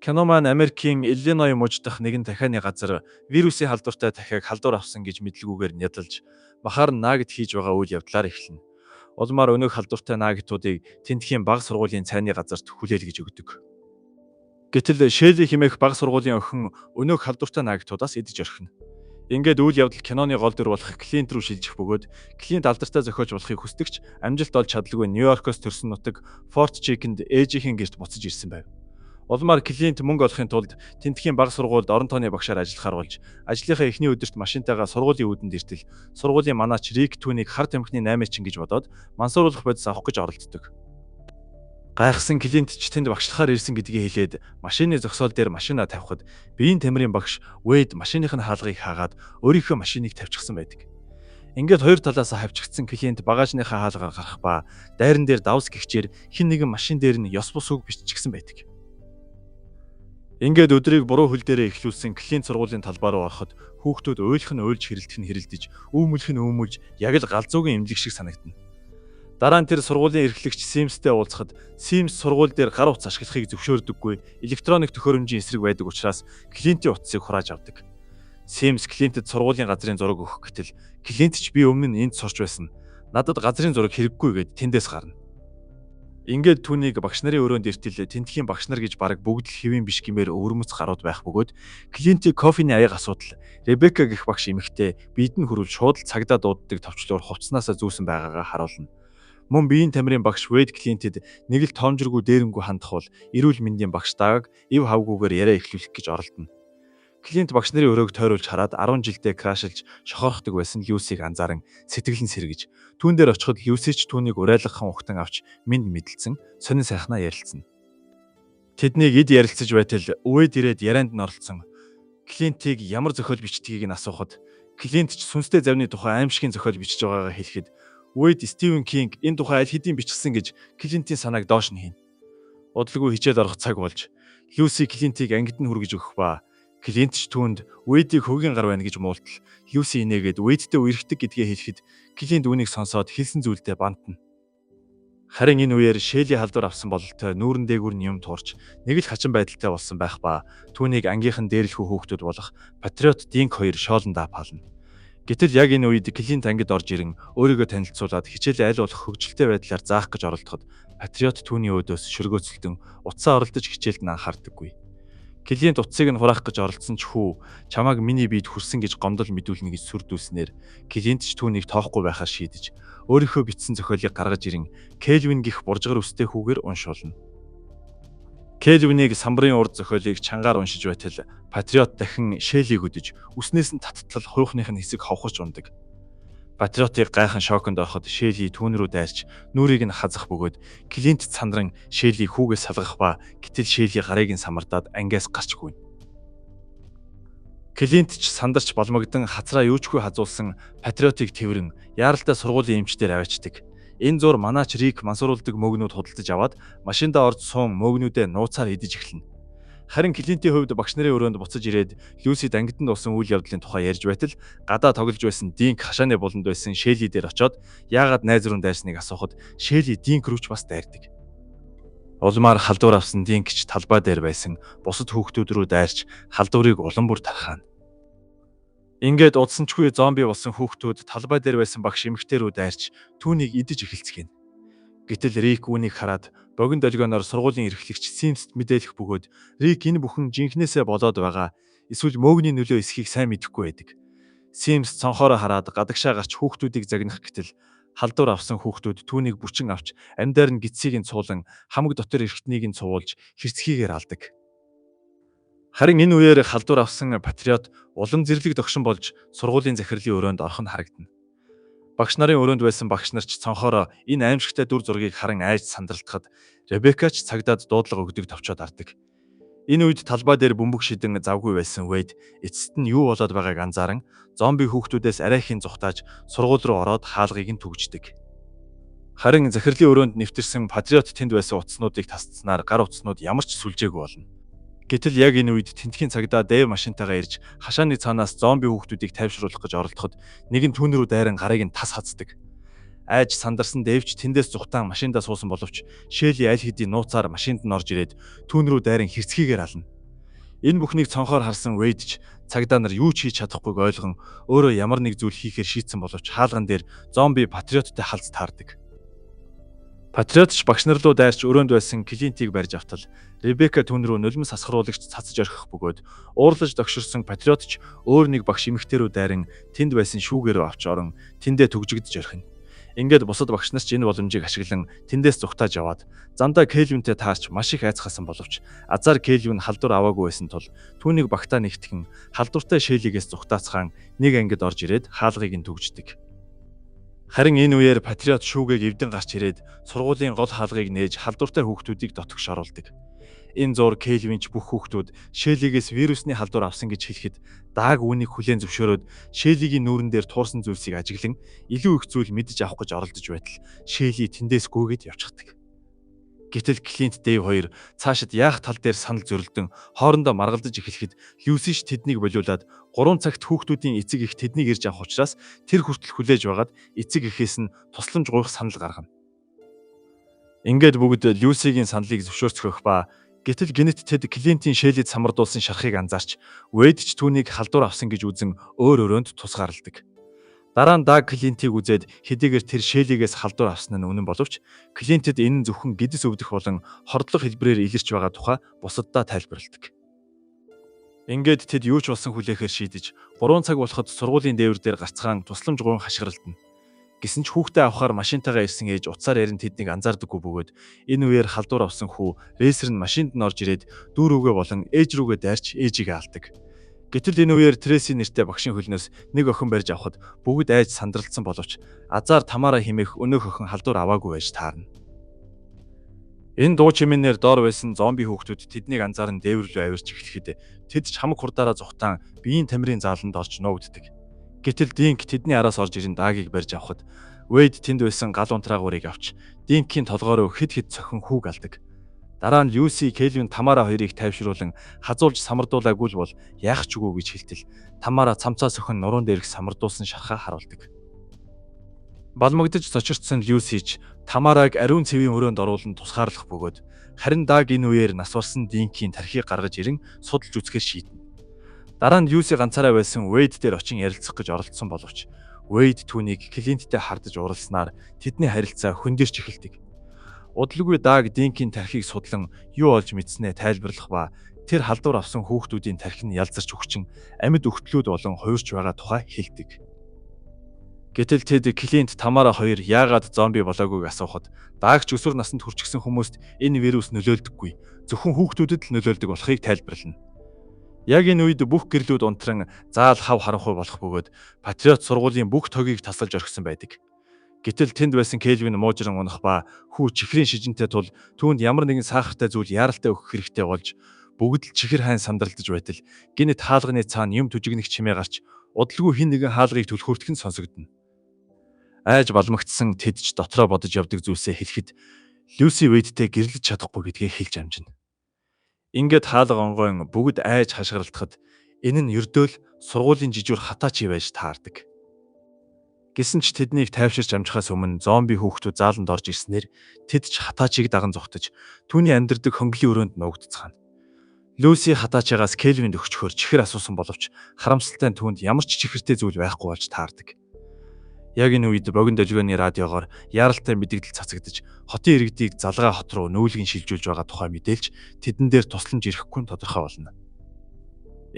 Кино маань Америкийн Иллиной муж дахь нэгэн дахианы газар вирусын халдвартай дахиаг халдвар авсан гэж мэдлгүйгээр нядалж бахаар нь наагт хийж байгаа үйл явдлаар эхэлнэ. Улмаар өнөөх халдвартай наагтуудыг тентхийн бага сургуулийн цайны газарт хүлээлгэж өгдөг. Гэтэл Шэли хэмээх бага сургуулийн охин өнөөх халдвартай наагтуудаас идэж орхино. Ингээд үйл явдал киноны гол дүр болох Клинт рүү шилжих бөгөөд Клинт алдартай зохиолч болохыг хүсдэгч амжилт олж чадалгүй Нью-Йоркоос төрсөн нутаг Форт Чекэнд ээжийнхэн гэрт буцаж ирсэн байв. Улмаар Клинт мөнгө олохын тулд тентхийн бага сургуульд орон тооны багшаар ажиллахаар болж ажлынхаа эхний өдөрт машинтайгаа сургуулийн үүдэнд иртэл сургуулийн манаач Рик түүнийг хар тамхины 8-чин гэж бодоод мансууруулах бодис авах гэж оролддог. Гайхсан Клинт ч тэнд багшлахаар ирсэн гэдгийг хэлээд машины зогсоол дээр машинаа тавихад биеийн тамирын багш Вэйд машиных нь хаалгыг хаагаад өөрийнхөө машиныг тавьчихсан байдаг. Ингээд хоёр талаас хавчигдсан Клинт багажныхаа хаалгаар гарах ба дайран дээр давс гихчээр хин нэгэн машин дээр нь ёс бус үг биччихсэн байдаг. Ингээд өдрийг буруу хөл дээрээ эхлүүлсэн Клинт сургуулийн талбай руу ороход хүүхдүүд уйлах нь уйлж хэрэлдэх нь хэрэлдэж, өвмөлх нь өвмөлж яг л галзуугийн эмнэлэг шиг санагдана. Дараа нь тэр сургуулийн эрхлэгч Симстэй уулзахад Симс сургууль дээр гар утас ашиглахыг зөвшөөрдөггүй, электроник төхөөрөмжийн эсрэг байдаг учраас Клинтийн утсыг хурааж авдаг. Симс Клинтэд сургуулийн газрын зураг өгөх гэтэл Клинт ч би өмнө нь энд сурч байсан. Надад газрын зураг хэрэггүй гэд тэндээс гарна. Ингээд түүнийг багш нарын өрөөнд иртэл тентхийн багш нар гэж бараг бүгд л хэвэн биш гэмээр өвөрмөц гарууд байх бөгөөд Клинтийн кофений аяга асуудал Ребека гэх багш эмэгтэй биед нь хүрвэл шууд л цагдаа дууддаг товчлуур хувцснаасаа зүүсэн байгаагаа харуулна. Мөн биеийн тамирын багш Вэйд Клинтэд нэг л тоомжиргүй дээрэмгүй хандах бол эрүүл мэндийн багш Даг ив хавгүйгээр яриа эхлүүлэх гэж оролдоно. Клинт багш нарын өрөөг тойруулж хараад 10 жилдээ крашилж шохоорхдог байсан Люсиг анзааран сэтгэл нь сэргэж түүн дээр очиход Люси ч түүнийг урайлгахан ухтан авч минь мэдэлцэн сонин сайхнаа ярилцсан. Тэднийг эд ярилцаж байтал Вэйд ирээд ярианд нь оролцсон. Клинтийг ямар зохиол бичдгийг нь асуухад Клинт ч сүнстэй завны тухай аимшигын зохиол бичиж байгаагаа хэлэхэд Вэйд Стивен Кинг энэ тухай аль хэдийн бичсэн гэж Клинтийн санааг доош нь хийнэ. Удалгүй хичээл орох цаг болж Люси Клинтийг ангид нь хүргэж өгөх ба Клинт ч түүнд Вэйдийг хөгийн гар байна гэж муултал Люси инээгээд Вэйдтэй үерхдэг гэдгээ хэлэхэд Клинт үүнийг сонсоод хэлсэн зүйлдээ бантна. Харин энэ үеэр Шэли халдвар авсан бололтой нүүрэн дээгүүр нь юм туурч нэг л хачин байдалтай болсон байх ба түүнийг ангийнхан дээрлэхүү хүүхдүүд болох Патриот Динк хоёр шоолон даапаална. Гэтэл яг энэ үед Клинт ангид орж ирэн өөрийгөө танилцуулаад хичээлээ аль болох хөгжилтэй байдлаар заах гэж оролдоход Патриот түүний өөдөөс шөргөөцөлдөн утсаа оролдож хичээлд нь анхаардаггүй. Клинт утсыг нь хураах гэж оролдсон ч хүү чамааг миний биед хүрсэн гэж гомдол мэдүүлнэ гэж сүрдүүлснээр Клинт ч түүнийг тоохгүй байхаа шийдэж өөрийнхөө бичсэн зохиолыг гаргаж ирэн Кельвин гих буржгар үстэй хүүгээр уншуулна. Кельвинийг самбарын урд зохиолыг чангаар уншиж байтал Патриот дахин Шэлийг өдөж үснээс нь таttaал хуйхных нь хэсэг хавхарч ундаг. Патриотыг гайхан шоконд ороход Шэли түүн рүү дайрч нүрийг нь хазах бөгөөд Клинт сандран Шэлийг хүүгээс салгах ба гэтэл Шэли гарыг нь самардаад ангиас гарч гүйнэ. Клинт ч сандарч боломогдсон хацраа юучгүй хазуулсан Патриотыг тэрвэрэн яаралтай сургуулийн эмчдэр аваачдаг. Энэ зур манаач Рик мансууруулдаг мөгнүүд худалдаж аваад машиндаа орж суун мөгнүүдээ нууцаар идэж эхэлнэ. Харин Клинтийн хувьд багш нарын өрөөнд буцаж ирээд Люсид ангид нь болсон үйл явдлын тухай ярьж байтал гадаа тоглож байсан Динк хашааны буланд байсан Шэли дээр очиод яагаад найз руу дайрсныг асуухад Шэли Динк рүү ч бас дайрдаг. Улмаар халдвар авсан Динк ч талбай дээр байсан бусад хүүхдүүд рүү дайрч халдварыг улам бүр тархаана. Ингээд удсанчгүй зомби болсон хүүхдүүд талбай дээр байсан багш эмэгтэй рүү дайрч түүнийг идэж эхэлцгээв. Гэтэл Рик үүнийг хараад богино долгионоор сургуулийн эрхлэгч Симст мэдээлэх бөгөөд Рик энэ бүхэн жинхнээсээ болоод байгаа эсвэл мөөгний нөлөө эсхийг сайн мэдэхгүй байдаг. Симс цонхоороо хараад гадагшаа гарч хүүхдүүдийг загнах гэтэл халдвар авсан хүүхдүүд түүнийг бүчин авч амьдаар нь гидсийг нь цуулан хамаг дотор эргэтнийг нь цуулж хэрцгийгээр алдаг. Харин энэ үеэр халдвар авсан Патриот улам зэрлэг догшин болж сургуулийн захирлын өрөөнд орох нь харагдана. Багш нарын өрөөнд байсан багш нар ч цонхоороо энэ аимшигтай дүр зургийг харан айж сандралтахад Ребека ч цагдаад дуудлага өгдөг товчоод ардаг. Энэ үед талбай дээр бөмбөг шидэн завгүй байсан Вэйд эцэст нь юу болоод байгааг анзааран зомби хүүхдүүдээс арайхийн зүхтааж сургууль руу ороод хаалгыг нь түгждэг. Харин захирлын өрөөнд нэвтэрсэн Патриот тэнд байсан утаснуудыг тасцснаар гар утаснууд ямар ч сүлжээгүй болно. Гэтэл яг энэ үед тентхийн цагдаа Дэв машинтайгаа ирж хашааны цаанаас зомби хүүхдүүдийг тайвшруулах гэж оролдоход нэг нь түүн рүү дайран гарыг нь тас хацдаг. Айж сандарсан Дэвч тэндээс зүхтаан машиндаа суусан боловч Шэли аль хэдийн нууцаар машинд нь орж ирээд түүн рүү дайран хэрцгийгээр ална. Энэ бүхнийг цонхоор харсан Вэйд ч цагдаа нар юу ч хийж чадахгүйг ойлгон өөрөө ямар нэг зүйл хийхээр шийдсэн боловч хаалган дээр зомби патриоттой халз таардаг. Патриот ч багш нар руу дайрч өрөөнд байсан Клинтийг барьж автал Ребека түн рүү нулимс хасгаруулагч цацж орхих бөгөөд уурлаж догширсон патриот ч өөр нэг багш эмэгтэй рүү дайран тэнд байсан шүүгээрөө авч орон тэндээ түгжигдэж орхино. Ингээд бусад багш нар ч энэ боломжийг ашиглан тэндээс зүгтааж яваад замдаа Кельвинтэй таарч маш их айцхасан боловч азар Кельвин халдвар аваагүй байсан тул түүнийг багтаа нэгтгэн халдвартай Шэлигээс зүгтаацхан нэг ангид орж ирээд хаалгыг нь түгждэг. Харин энэ үеэр патриот шүүгээ эвдэн гарч ирээд сургуулийн гол хаалгыг нээж халдвартай хүүхдүүдийг дотогш оруулдаг. Энэ зур Кельвинч бүх хүүхдүүд Шэлигээс вирусны халдвар авсан гэж хэлэхэд дааг үүнийг хүлээн зөвшөөрөөд Шэлигийн нүүрэн дээр туурсан зүйлсийг ажиглан илүү их зүйл мэдэж авах гэж оролдож байтал Шэли тэндээс гүйгээд явчихдаг. Гэтэл Клинт Дэйв хоёр цаашид яах тал дээр санал зөрөлдөн хоорондоо маргалдаж эхлэхэд Люси ч тэднийг болиулаад 3 цагт хүүхдүүдийн эцэг их тэднийг ирж авах учраас тэр хүртэл хүлээж байгаад эцэг эхээс нь тусламж гуйх санал гаргана. Ингээд бүгд Люсигийн саналыг зөвшөөрцгөх ба гэтэл гинэт тэд Клинтийн Шэлид самардуулсан шархыг анзаарч Вэйд ч түүнийг халдвар авсан гэж үзэн өөр өрөөнд тусгаарладаг. Дараа нь Даг Клинтийг үзээд хэдийгээр тэр Шэлигээс халдвар авсан нь үнэн боловч Клинтэд энэ нь зөвхөн гэдэс өвдөх болон хордлого хэлбэрээр илэрч байгаа тухай бусаддаа тайлбарладаг. Ингээд тэд юу ч болсон хүлээхээр шийдэж 3 цаг болоход сургуулийн дээвэр дээр гарцгаан тусламж гуйн хашгиралдана. Гэсэн ч хүүхдээ авахар машинтайгаа ирсэн ээж уцаар ярин тэднийг анзаардаггүй бөгөөд энэ үеэр халдвар авсан хүү рейсер нь машинд нь орж ирээд дүү рүүгээ болон ээж рүүгээ дайрч ээжигээ алдаг. Гэтэл энэ үеэр Трейси нэртэй багшийн хөлнөөс нэг охин барьж авахад бүгд айж сандралдсан боловч азар Тамара хэмээх өнөөх охин халдвар аваагүй байж таарна. Энэ дуу чимээнээр доор байсан зомби хүүхдүүд тэднийг анзааран дээвэр рүү авирч эхлэхэд тэд ч хамаг хурдаараа зүхтаан биеийн тамирын зааланд орж нуугддаг. Гэтэл Динк тэдний араас орж ирэн Дагийг барьж авахад Вэйд тэнд байсан гал унтраагуурыг авч Динкийн толгоороо хэд цохин хүүг алдаг. Дараа нь Люси, Кельвин, Тамара хоёрыг тайвшруулан хазуулж самардуулаагүй л бол яах ч үгүй гэж хэлтэл Тамара цамцаа сөхөн нуруунд дээрх самардуулсан шархаа харуулдаг. Балмагдж цочирдсан Люси ч Тамараг ариун цэвийн өрөөнд оруулан тусгаарлах бөгөөд харин Даг энэ үеэр нас барсан Динкийн тархийг гаргаж ирэн судалж үзэхээр шийднэ. Дараа нь Люси ганцаараа байсан Вэйд дээр очин ярилцах гэж оролдсон боловч Вэйд түүнийг Клинттэй хардаж уралснаар тэдний харилцаа хөндөрч эхэлдэг. Удалгүй Даг Динкийн тархийг судлан юу олж мэдснээ тайлбарлах ба тэр халдвар авсан хүүхдүүдийн тархи нь ялзарч өгчин амьд өгтлүүд болон хуурч байгаа тухай хэлдэг. Гэтэл тэд Клинт Тамара хоёр яагаад зомби болоогүйг асуухад Даг ч өсвөр наснд хүрчихсэн хүмүүст энэ вирус нөлөөлдөггүй, зөвхөн хүүхдүүдэд л нөлөөлдөг болохыг тайлбарлана. Яг энэ үед бүх гэрлүүд унтран заал хав харанхуй болох бөгөөд патриот сургуулийн бүх тогийг тасалж орхисон байдаг. Гэтэл тэнд байсан Кельвин муужран унах ба хүү чихрийн шижинтэй тул түүнд ямар нэгэн сахартай зүйл яаралтай өгөх хэрэгтэй болж бүгд л чихэр хайн сандралдаж байтал гинэт хаалганы цаана юм түжигнэх чимээ гарч удалгүй хин нэгэн хаалгыг түлхүүртэх нь сонсогдно. Айж балмагдсан тэд ч дотроо бодож явдаг зүйлсээ хэлэхэд Люси Вэйдтэй гэрлэж чадахгүй гэдгээ хэлж амжина. Ингээд хаалга онгойн бүгд айж хашгиралдахад энэ нь ердөөл сургуулийн жижүүр хатаачи байж таардаг. Гэсэн ч тэднийг тайвширч амжихаас өмнө зомби хүүхдүүд зааланд орж ирснээр тэд ч хатаачийг даган зогтож түүний амьдардаг хөнгөлийн өрөөнд нуугдцгаана. Люси хатаачигаас Кельвинд өгчхөөр чихэр асуусан боловч харамсалтай нь түүнд ямар ч чихэртэй зүйл байхгүй болж таардаг. Яг энэ үед богино долгионы радиогоор яаралтай мэдээлэл цацагдж хотын иргэдийг Залгаа хот руу нүүлгэн шилжүүлж байгаа тухай мэдээлж тэдэн дээр тусламж ирэхгүй нь тодорхой болно.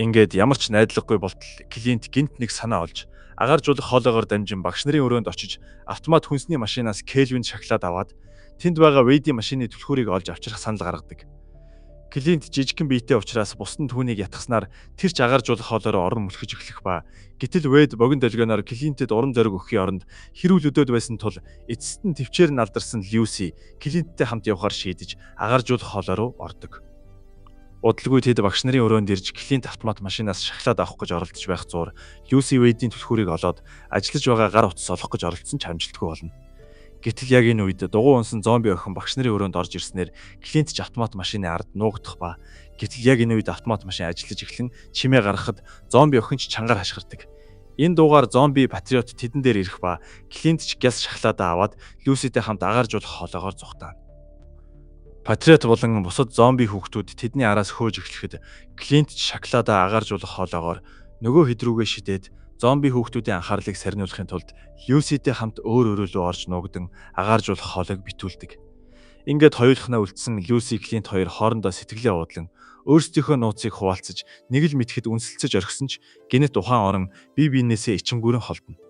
Ингээд ямар ч найдваргүй болтол Клинт гинт нэг санаа олж агааржуулах хоолоогоор дамжин багш нарын өрөөнд очиж автомат хүнсний машинаас Кельвин шахлаад аваад тэнд байгаа Вэйдийн машины түлхүүрийг олж авчрах санал гаргадаг. Клинт жижигхэн биетэй учраас бусдын түүнийг ятгахснаар тэр ч агааржуулах хоолоороо орон мөлхөж эхлэх ба гэтэл Вэйд богино долгионоор Клинтэд уран зориг өгөхийн оронд хэрүүл өдөөд байсан тул эцэст нь төвчээр нь алдарсан Люси Клинттэй хамт явахаар шийдэж агааржуулах хоолоо руу ордог. Удалгүй тэд багш нарын өрөөнд ирж Клинт автомат машинаас шахлаад авах гэж оролдож байх зуур Люси Вэйдийн түлхүүрийг олоод ажиллаж байгаа гар утас олох гэж оролдсон ч амжилтгүй болно. Гэтэл яг энэ үед дугуй унсан зомби охин багш нарын өрөөнд орж ирснээр Клинт ч автомат машины ард нуугдах ба гэтэл яг энэ үед автомат машин ажиллаж эхлэн чимээ гаргахад зомби охин ч чангаар хашгирдаг. Энэ дуугаар зомби патриот тэдэн дээр ирэх ба Клинт ч гяс шахлаадаа аваад Люситэй хамт агааржуулах хоолоогоор зүхтаана. Патриот болон бусад зомби хүүхдүүд тэдний араас хөөж эхлэхэд Клинт ч шоколадаа агааржуулах хоолоогоор нөгөө хэд рүүгээ шидээд зомби хүүхдүүдийн анхаарлыг сарниулахын тулд Люситэй хамт өөр өрөөлөө орж нуугдан агааржуулах хоолойг битүүлдэг. Ингээд хоёулахнаа үлдсэн Люси Клинт хоёр хоорондоо сэтгэлээ уудлан өөрсдийнхөө нууцыг хуваалцаж нэг л мэдхэд үнсэлцэж орхисон ч гинэт ухаан орон бие биенээсээ ичимгүрэн холдно.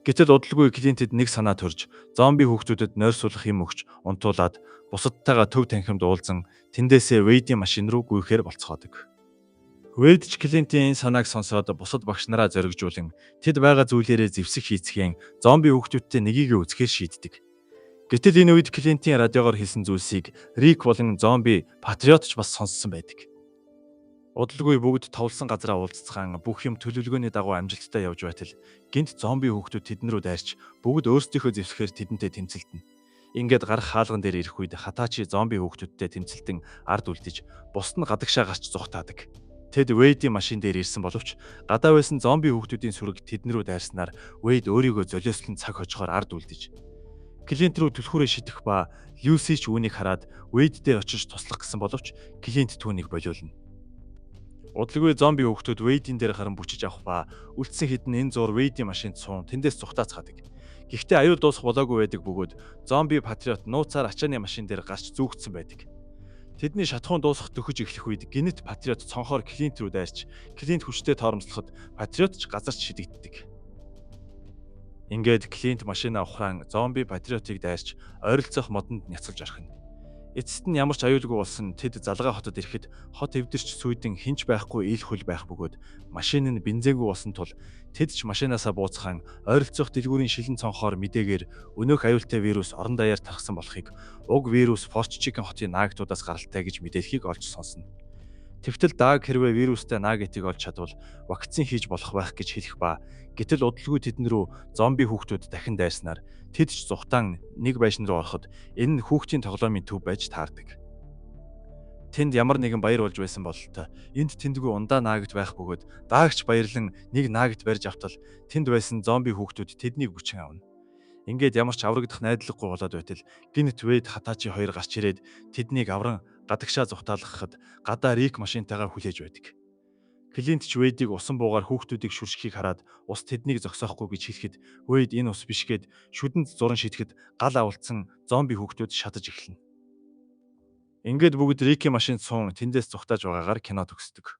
Гэтэл удалгүй Клинтэд нэг санаа төрж зомби хүүхдүүдэд нойрсуулах юм өгч унтуулад бусадтайгаа төв танхимд уулзан тэндээсээ Вэйдийн машин руу гүйхээр болцгоодог. Вэйд ч Клинтийн энэ санааг сонсоод бусад багш нараа зоригжуулан тэд байгаа зүйлээрээ зэвсэг хийцгэн зомби хүүхдүүдтэй нэгийг үзэхээр шийддэг. Гэтэл энэ үед Клинтийн радиогоор хэлсэн зүйлсийг Рик болон зомби Патриот ч бас сонссон байдаг. Удалгүй бүгд товлсон газараа уулзцаан бүх юм төлөвлөгөөний дагуу амжилттай явж байтал гинт зомби хүүхдүүд тэднэрүү дайрч бүгд өөрсдийнхөө зэвсгээр тэдэнтэй тэмцэлтэн. Ингээд гарах хаалган дээр ирэх үед Хатачи зомби хүүхдүүдтэй тэмцэлтэн ард үлдэж бусд нь гадагшаа гарч зүхтаадаг. Тэд Вэйдийн машин дээр ирсэн боловч гадаа байсан зомби хүүхдүүдийн сүрэг тэднэрүү дайрснаар Вэйд өөрийгөө золиослон цаг хожихоор ард үлдэж Клинт рүү түлхүүрээ шидэх ба Люси ч үүнийг хараад Вэйд дээр очиж туслах гэсэн боловч Клинт түүнийг болиулна. Удалгүй зомби хүүхдүүд Вэйдийн дээр харан бүчиж авах ба үлдсэн хэдэн энэ зур Вэйдийн машинд суун тэндээс зүхтаацгаадаг. Гэхдээ аюул дуусах болоогүй байдаг бөгөөд зомби Патриот нууцаар ачааны машин дээр гарч зүүгдсэн байдаг. Тэдний шатхуун дуусах төхөж эхлэх үед гинэт Патриот цонхоор Клинт рүү дайрч Клинт хүчтэй торомслоход Патриот ч газарч шидэгддэг. Ингээд Клинт машинаа ухраан зомби Патриотыг дайрч ойролцоох модонд няцалж орхино. Эцэст нь ямар ч аюулгүй болсон тэд залгаа хотод ирэхэд хот эвдэрч сүйдэн хинч байхгүй ил хөл байх бөгөөд машин нь бензингүй болсон тул тэд ч машинаасаа бууцхан ойролцоох дэлгүүрийн шилэн цонхоор мэдээгээр өнөөх аюултай вирус орон даяар тархсан болохыг уг вирус Форччикен хотын наагтуудаас гаралтай гэж мэдээллийг олж сонсно. Тэгтэл Даг хэрвээ вирустай наагтыг олж чадвал вакцин хийж болох байх гэж хэлэх ба гэтэл удалгүй тэдэн рүү зомби хүүхдүүд дахин дайрснаар тэд ч зүхтаан нэг байшин руу ороход энэ нь хүүхдийн тоглоомын төв байж таардаг. Тэнд ямар нэгэн баяр болж байсан бололтой энд тэндгүй ундаа наагт байх бөгөөд Дагч баярлан нэг наагт барьж автал тэнд байсан зомби хүүхдүүд тэднийг бүчин авна. Ингээд ямар ч аврагдах найдваргүй болоод байтал гинт Вэйд Хатачи хоёр гарч ирээд тэднийг авран гадагшаа зүхтаалгахад гадаа Рик машинтайгаа хүлээж байдаг. Клинт ч Вэйдийг усан буугаар хүүхдүүдийг шүршихийг хараад ус тэднийг зогсоохгүй гэж хэлэхэд Вэйд энэ ус биш гэд шүдэнд зуран шидэхэд гал авалцсан зомби хүүхдүүд шатаж эхэлнэ. Ингээд бүгд Рикийн машинд суун тэндээс зүхтааж байгаагаар кино төгсдөг.